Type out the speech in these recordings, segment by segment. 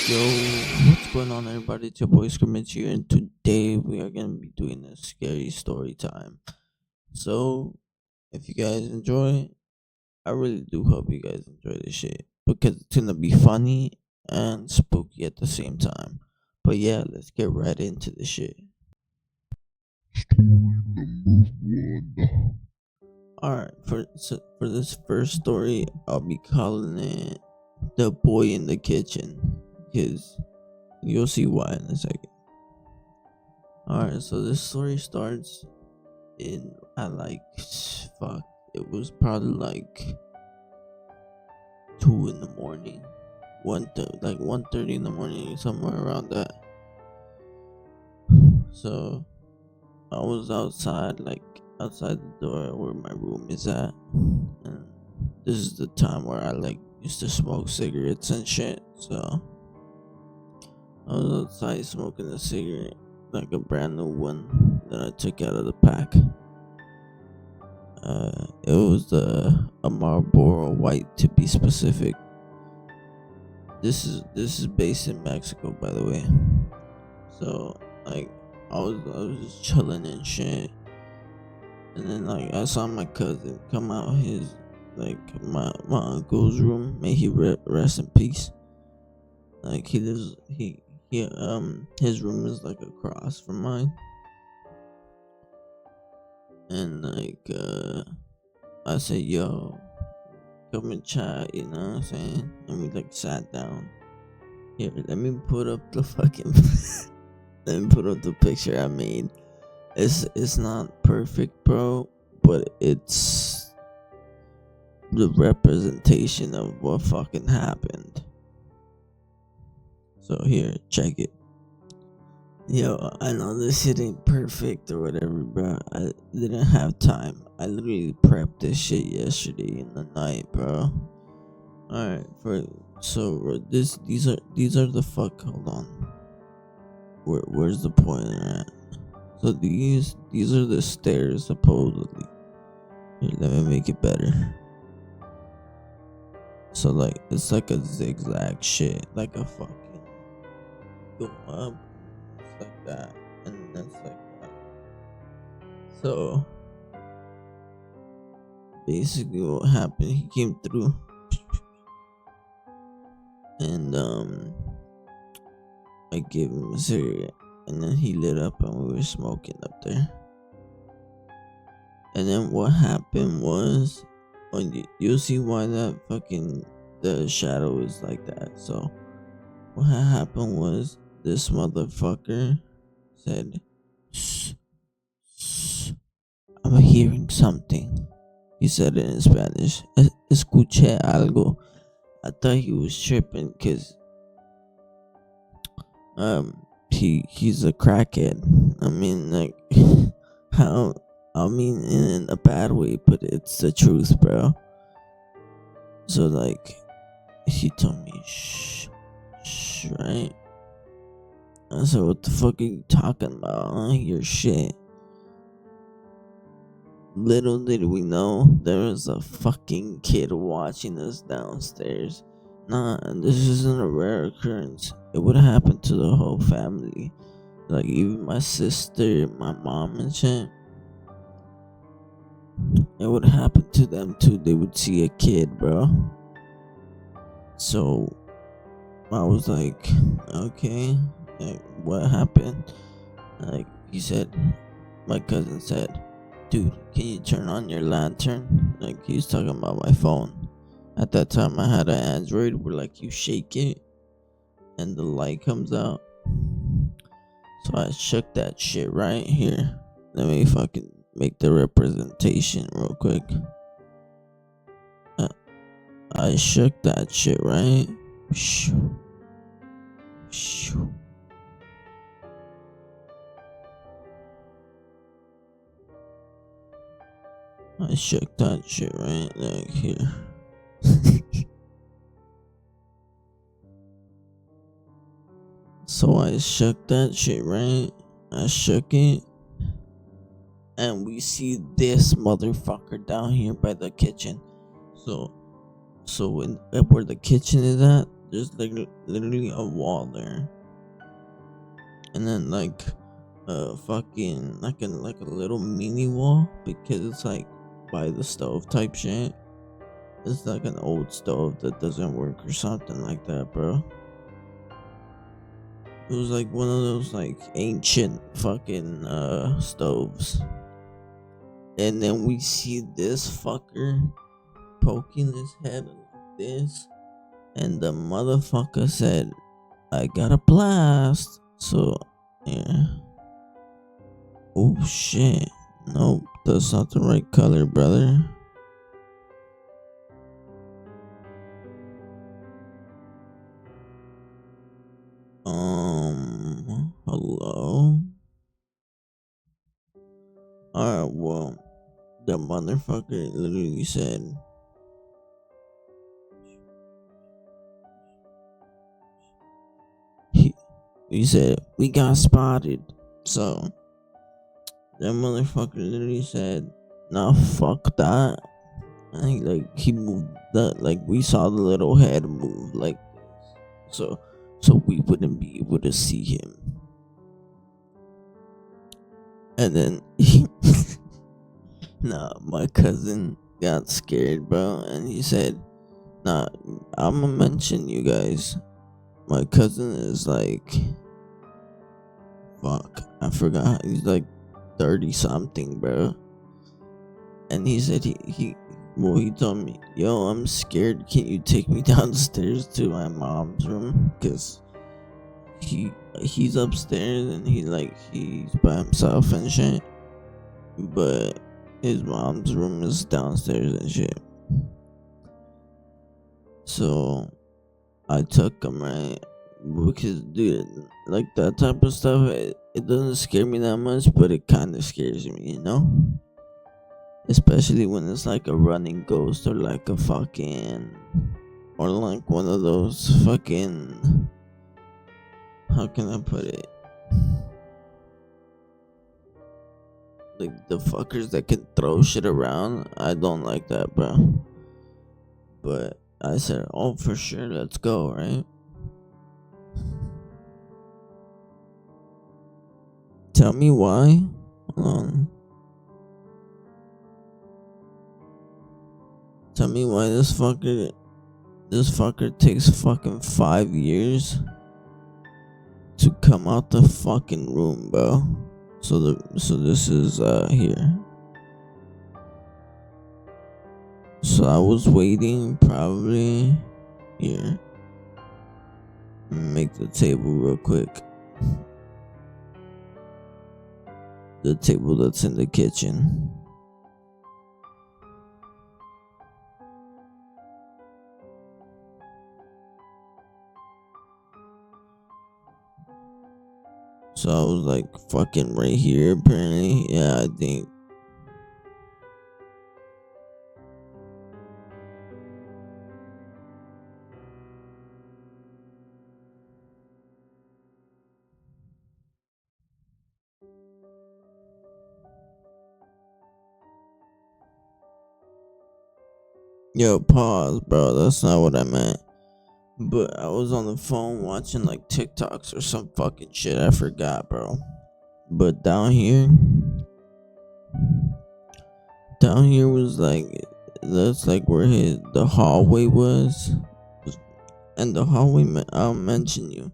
Yo, what's going on, everybody? It's your boy Scrimmage here, and today we are gonna be doing a scary story time. So, if you guys enjoy, I really do hope you guys enjoy this shit because it's gonna be funny and spooky at the same time. But yeah, let's get right into the shit. Alright, for this first story, I'll be calling it "The Boy in the Kitchen," because you'll see why in a second. Alright, so this story starts in at like fuck. It was probably like 2 in the morning, like 1:30 in the morning, somewhere around that. So I was outside, like outside the door where my room is at, and this is the time where I like used to smoke cigarettes and shit. So I was outside smoking a cigarette, like a brand new one that I took out of the pack. It was a Marlboro White, to be specific. This is based in Mexico, by the way. So like I was just chilling and shit, and then like I saw my cousin come out his like my uncle's room. May he rest in peace. Like he his room is like across from mine, and like I said, yo, come and chat, you know what I'm saying? And we like sat down. Here, let me put up the fucking let me put up the picture I made. It's not perfect, bro, but it's the representation of what fucking happened. So here, check it. Yo, I know this shit ain't perfect or whatever, bro. I didn't have time. I literally prepped this shit yesterday in the night, bro. Alright, these are the fuck. Hold on. Where's the pointer at? So these are the stairs supposedly. Here, let me make it better. So like it's like a zigzag shit, like a fucking go up, it's like that, and that's like that. So basically, what happened? He came through, and I gave him a cigarette, and then he lit up, and we were smoking up there. And then what happened was, when you'll see why that fucking the shadow is like that. So what happened was this motherfucker said, "Shh, shh, I'm hearing something." He said it in Spanish. Escuché algo." I thought he was tripping because he's a crackhead. I mean, like, how? I mean, in a bad way, but it's the truth, bro. So like, he told me, "Shh, shh," right? I said, "What the fuck are you talking about? I hear shit." Little did we know there was a fucking kid watching us downstairs. Nah, this isn't a rare occurrence. It would happen to the whole family. Like, even my sister, my mom, and shit. It would happen to them too. They would see a kid, bro. So I was like, okay, like, what happened? Like, he said, my cousin said, "Dude, can you turn on your lantern?" Like, he was talking about my phone. At that time, I had an Android where, like, you shake it and the light comes out. So I shook that shit right here. Let me fucking make the representation real quick. Uh, I shook that shit, right? Shoo, shoo. I shook that shit right like here. So I shook that shit, right? I shook it, and we see this motherfucker down here by the kitchen. So where the kitchen is at, There's like literally a wall there, and then like fucking like a little mini wall because it's like by the stove type shit. It's like an old stove that doesn't work or something like that, bro. It was like one of those like ancient fucking stoves. And then we see this fucker poking his head like this. And the motherfucker said, I got a blast. So, yeah. Oh shit. Nope, that's not the right color, brother. Hello? Alright, well, the motherfucker literally said, he said, we got spotted. So, that motherfucker literally said, nah, fuck that. And he moved that, like, we saw the little head move, like, so, so we wouldn't be able to see him. And then nah, my cousin got scared, bro, and he said, nah, I'ma mention you guys. My cousin is like, fuck, I forgot, he's like 30 something, bro. And he said he told me, yo, I'm scared, can you take me downstairs to my mom's room? Cause he's upstairs and he's by himself and shit. But his mom's room is downstairs and shit. So I took him, right? Because dude, like that type of stuff, it doesn't scare me that much, but it kinda scares me, you know? Especially when it's like a running ghost or like a fucking, or like one of those fucking, how can I put it? Like the fuckers that can throw shit around. I don't like that, bro. But I said, oh, for sure, let's go, right? Tell me why. Hold on. Tell me why this fucker takes fucking 5 years to come out the fucking room, bro. So this is here. So I was waiting probably here. Make the table real quick. The table that's in the kitchen. So I was like fucking right here apparently. Yeah, I think. Yo, pause, bro. That's not what I meant. But I was on the phone watching like TikToks or some fucking shit. I forgot, bro. But down here was like, that's like where the hallway was. And the hallway, I'll mention you.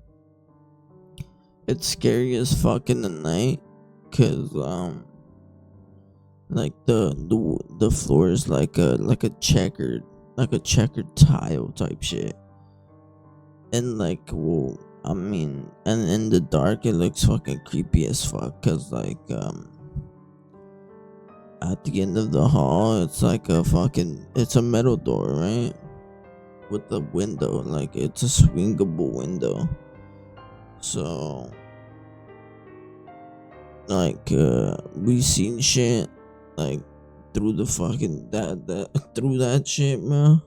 It's scary as fuck in the night. Cause, like the floor is like a checkered tile type shit. And like, well, I mean, and in the dark it looks fucking creepy as fuck. Cause like, at the end of the hall, it's like it's a metal door, right? With a window, like it's a swingable window. So, like, we seen shit, like, through the fucking, through that shit, man.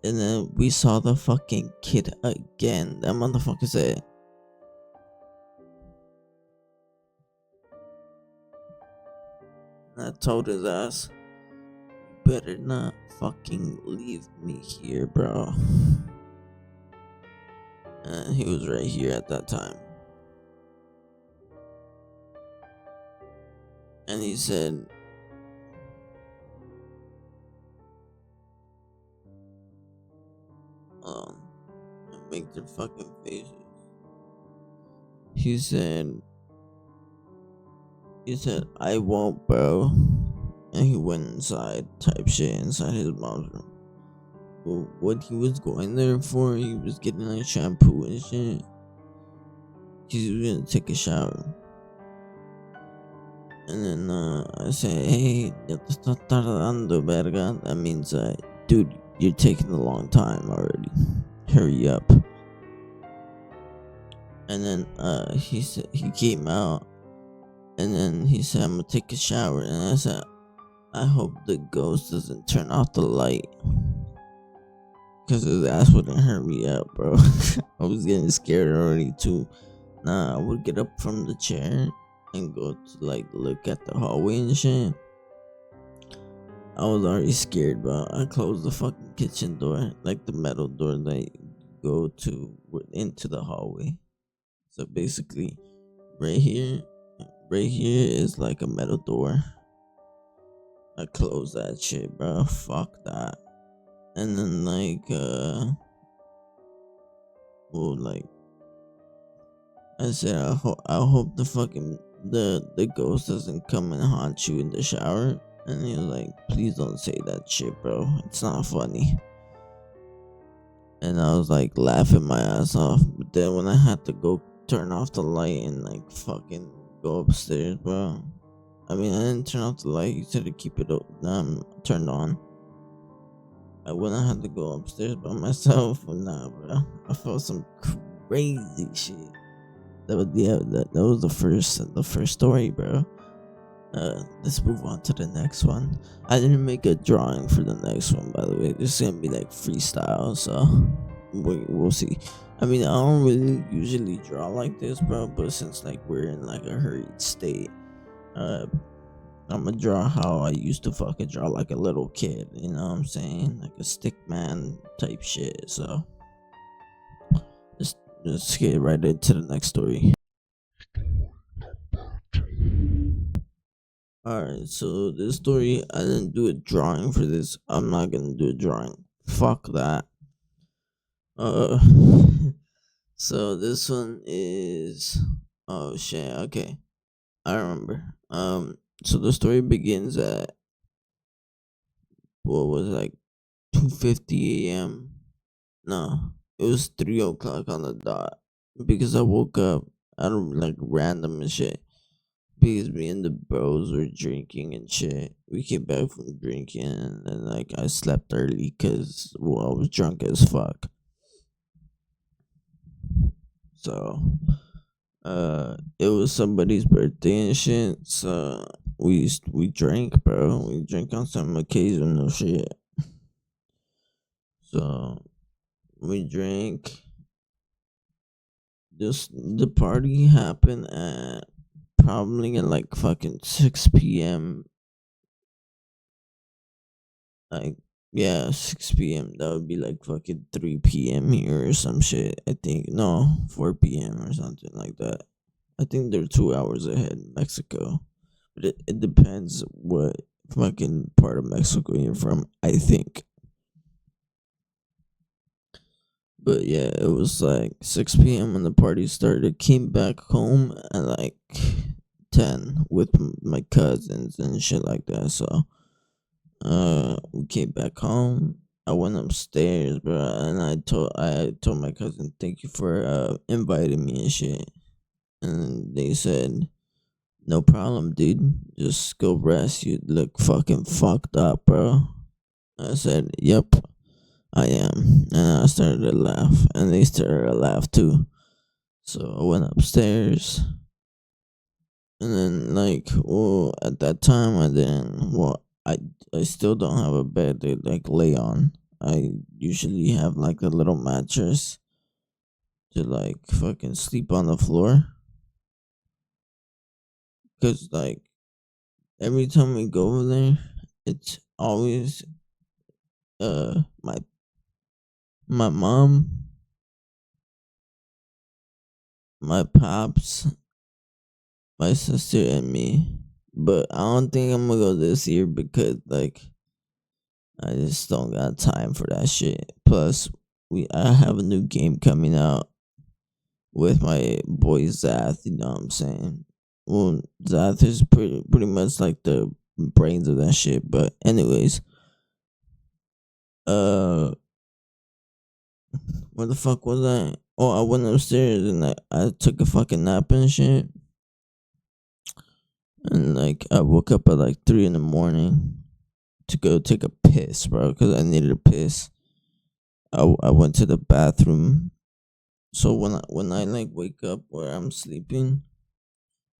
And then we saw the fucking kid again. That motherfucker said, I told his ass, better not fucking leave me here, bro. and he was right here at that time. And he said, um, make their fucking faces. He said, I won't, bro. And he went inside, type shit, inside his mom's room. But what he was going there for, he was getting like shampoo and shit. He was gonna take a shower. And then I said, hey, ya te estás tardando, verga. That means, dude, you're taking a long time already. Hurry up. And then he said, he came out. And then he said, I'm gonna take a shower. And I said, I hope the ghost doesn't turn off the light. Because his ass wouldn't hurry up, bro. I was getting scared already, too. Nah, I would get up from the chair and go to like look at the hallway and shit. I was already scared, bro. I closed the fucking kitchen door, like the metal door that you go to into the hallway. So basically, right here, is like a metal door. I closed that shit, bro. Fuck that. And then well, like I said, I hope the fucking the ghost doesn't come and haunt you in the shower. And he was like, please don't say that shit, bro. It's not funny. And I was like laughing my ass off. But then when I had to go turn off the light and like fucking go upstairs, bro. I mean, I didn't turn off the light. You said to keep it turned on. When I had to go upstairs by myself, nah, bro. I felt some crazy shit. That was that was the first story, bro. Let's move on to the next one. I didn't make a drawing for the next one, by the way. This is gonna be like freestyle, so we'll see. I mean, I don't really usually draw like this, bro. But since like we're in like a hurried state, uh, I'm gonna draw how I used to fucking draw like a little kid. You know what I'm saying? Like a stick man type shit. So let's get right into the next story. Alright, so this story, I didn't do a drawing for this. I'm not gonna do a drawing. Fuck that. Uh, so this one is. Oh shit, okay. I remember. So the story begins at. What was it, like 2:50 a.m.? No, it was 3 o'clock on the dot. Because I woke up out of like random and shit. Because me and the bros were drinking and shit. We came back from drinking and then like I slept early because well, I was drunk as fuck. So it was somebody's birthday and shit. So we drank, bro. We drank on some occasional shit. So we drank. The party happened at probably at like fucking 6 p.m. Like, yeah, 6 p.m. That would be like fucking 3 p.m. here or some shit. I think. No, 4 p.m. or something like that. I think they're 2 hours ahead in Mexico. But it depends what fucking part of Mexico you're from, I think. But yeah, it was like 6 p.m. when the party started. Came back home at like 10 with my cousins and shit like that. So we came back home. I went upstairs, bro, and I told my cousin, thank you for inviting me and shit. And they said, no problem, dude. Just go rest. You look fucking fucked up, bro. I said, yep, I am. And I started to laugh, and they started to laugh too. So I went upstairs, and then like, well, at that time I didn't. Well, I still don't have a bed to like lay on. I usually have like a little mattress to like fucking sleep on the floor. Cause like every time we go over there, it's always my mom my pops, my sister, and me. But I don't think I'm gonna go this year because like I just don't got time for that shit. Plus, I have a new game coming out with my boy Zath. You know what I'm saying? Well, Zath is pretty much like the brains of that shit. But anyways, uh, where the fuck was I? Oh, I went upstairs and I took a fucking nap and shit. And like I woke up at like 3 in the morning to go take a piss, bro, because I needed a piss. I went to the bathroom. So when I like wake up where I'm sleeping,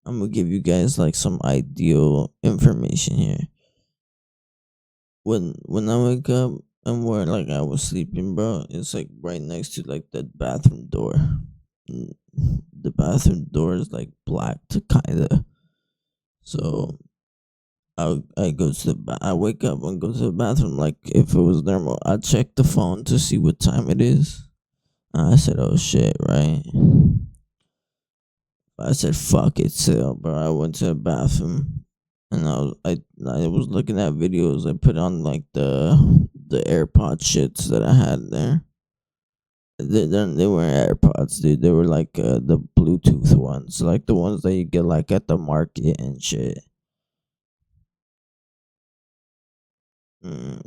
I'm gonna give you guys like some ideal information here. When I wake up and where like I was sleeping, bro, it's like right next to like the bathroom door. The bathroom door is like black to kinda. So I go to I wake up and go to the bathroom like if it was normal. I check the phone to see what time it is. I said, "Oh shit!" Right? I said, "Fuck it, still, bro." I went to the bathroom and I was looking at videos. I put on like the AirPod shits that I had there. They weren't AirPods, dude. They were like the Bluetooth ones, like the ones that you get like at the market and shit.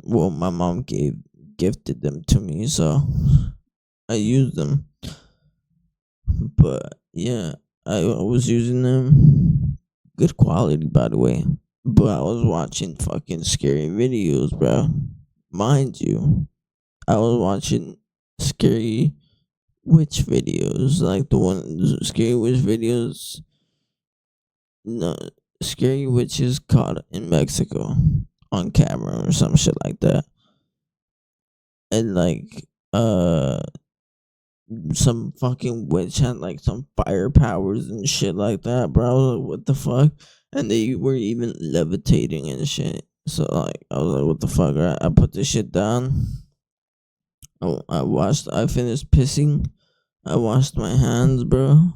Well, my mom gifted them to me, so I used them. But yeah, I was using them. Good quality, by the way. But I was watching fucking scary videos, bro. Mind you, I was watching scary witch videos, like the one scary witch videos. No, scary witches caught in Mexico on camera or some shit like that. And like, some fucking witch had like some fire powers and shit like that, bro. I was like, what the fuck? And they were even levitating and shit. So like, I was like, what the fuck? Right? I put the shit down. I finished pissing. I washed my hands, bro.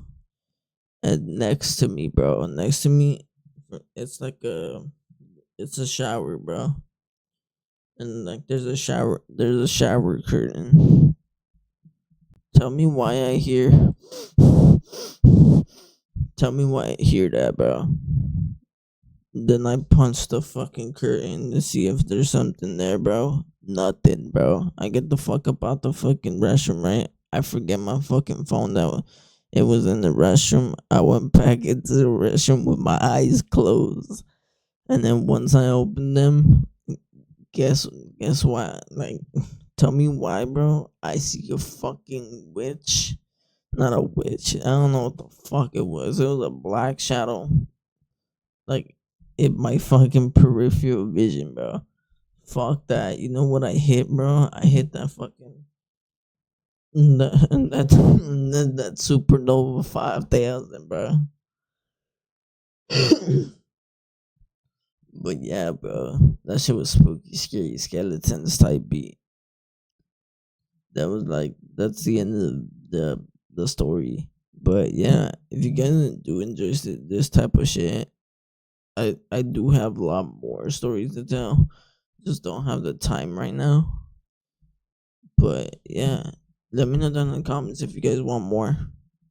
And next to me, bro, it's like it's a shower, bro. And like, there's a shower curtain. Tell me why I hear. Tell me why I hear that, bro. Then I punch the fucking curtain to see if there's something there, bro. Nothing, bro. I get the fuck up out the fucking restroom, right? I forget my fucking phone that it was in the restroom. I went back into the restroom with my eyes closed. And then once I opened them, guess guess what? Like, tell me why, bro. I see a fucking witch. Not a witch. I don't know what the fuck it was. It was a black shadow. Like, in my fucking peripheral vision, bro. Fuck that. You know what I hit, bro? I hit that fucking that supernova 5,000, bro. But yeah, bro, that shit was spooky, scary skeletons type beat. That was like that's the end of the story. But yeah, if you guys do enjoy this type of shit, I do have a lot more stories to tell. Just don't have the time right now. But yeah, let me know down in the comments if you guys want more.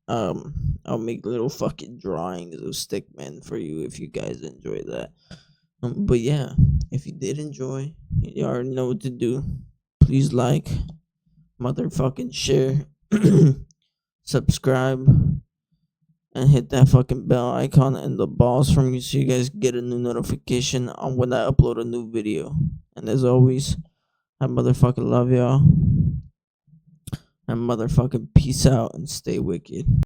I'll make little fucking drawings of Stickman for you if you guys enjoy that. But yeah, if you did enjoy, you already know what to do. Please like, motherfucking share, subscribe, and hit that fucking bell icon and the balls from you so you guys get a new notification on when I upload a new video. And as always, I motherfucking love y'all. And motherfucking peace out and stay wicked.